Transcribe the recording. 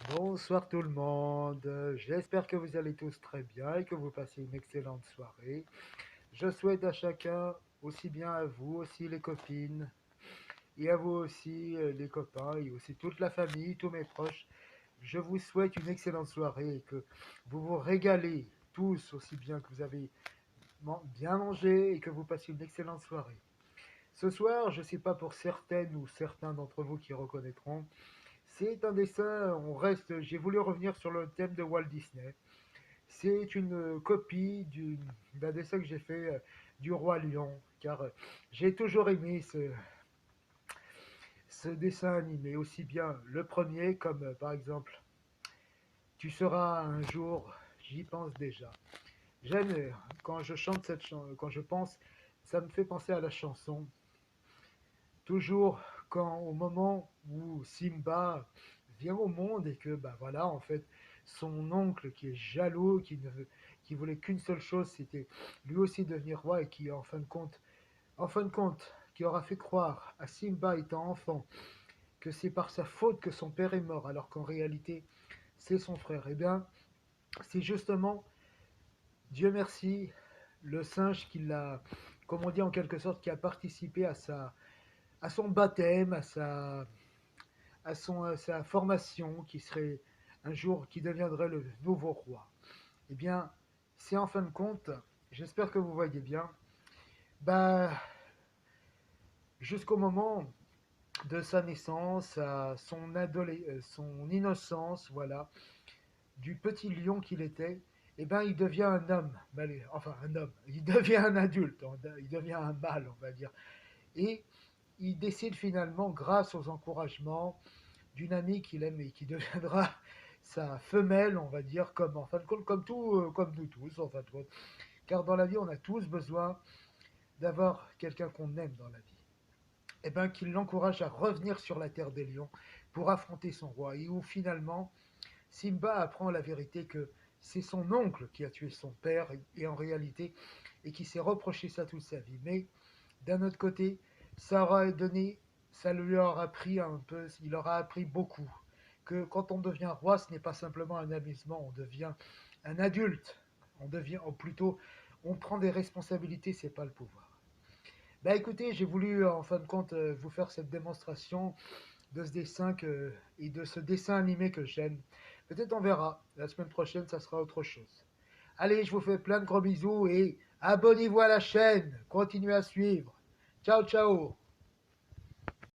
Bonsoir tout le monde, j'espère que vous allez tous très bien et que vous passez une excellente soirée. Je souhaite à chacun, aussi bien à vous aussi les copines, et à vous aussi les copains, et aussi toute la famille, tous mes proches, je vous souhaite une excellente soirée et que vous vous régalez tous aussi bien que vous avez bien mangé et que vous passiez une excellente soirée. Ce soir, je ne sais pas pour certaines ou certains d'entre vous qui reconnaîtront, c'est un dessin, j'ai voulu revenir sur le thème de Walt Disney. C'est une copie d'un dessin que j'ai fait du Roi Lion, car j'ai toujours aimé ce dessin animé, aussi bien le premier comme par exemple Tu seras un jour, j'y pense déjà. J'aime quand je chante quand je pense, ça me fait penser à la chanson. Toujours quand au moment où Simba vient au monde et que bah voilà en fait son oncle qui est jaloux, qui voulait qu'une seule chose, c'était lui aussi devenir roi et qui en fin de compte, qui aura fait croire à Simba étant enfant que c'est par sa faute que son père est mort, alors qu'en réalité c'est son frère. Eh bien, c'est justement Dieu merci le singe qui l'a, comme on dit en quelque sorte, qui a participé à son baptême, à sa formation, qui serait un jour, qui deviendrait le nouveau roi. Eh bien, c'est en fin de compte, j'espère que vous voyez bien, bah, jusqu'au moment de sa naissance, à son innocence, voilà, du petit lion qu'il était, eh ben, il devient un homme, enfin un homme, il devient un adulte, il devient un mâle, on va dire. Et il décide finalement, grâce aux encouragements, d'une amie qu'il aime et qui deviendra sa femelle, on va dire, comme en fin de compte, comme nous tous, en fin de compte. Car dans la vie, on a tous besoin d'avoir quelqu'un qu'on aime dans la vie. Et bien, qu'il l'encourage à revenir sur la terre des lions pour affronter son roi. Et où finalement, Simba apprend la vérité que c'est son oncle qui a tué son père, et en réalité, et qui s'est reproché ça toute sa vie. Mais d'un autre côté, ça lui aura appris un peu, il aura appris beaucoup. Que quand on devient roi, ce n'est pas simplement un amusement, on devient un adulte. On devient, ou plutôt, on prend des responsabilités, c'est pas le pouvoir. Bah écoutez, j'ai voulu en fin de compte vous faire cette démonstration de ce et de ce dessin animé que j'aime. Peut-être on verra. La semaine prochaine, ça sera autre chose. Allez, je vous fais plein de gros bisous et abonnez-vous à la chaîne. Continuez à suivre. Ciao, ciao.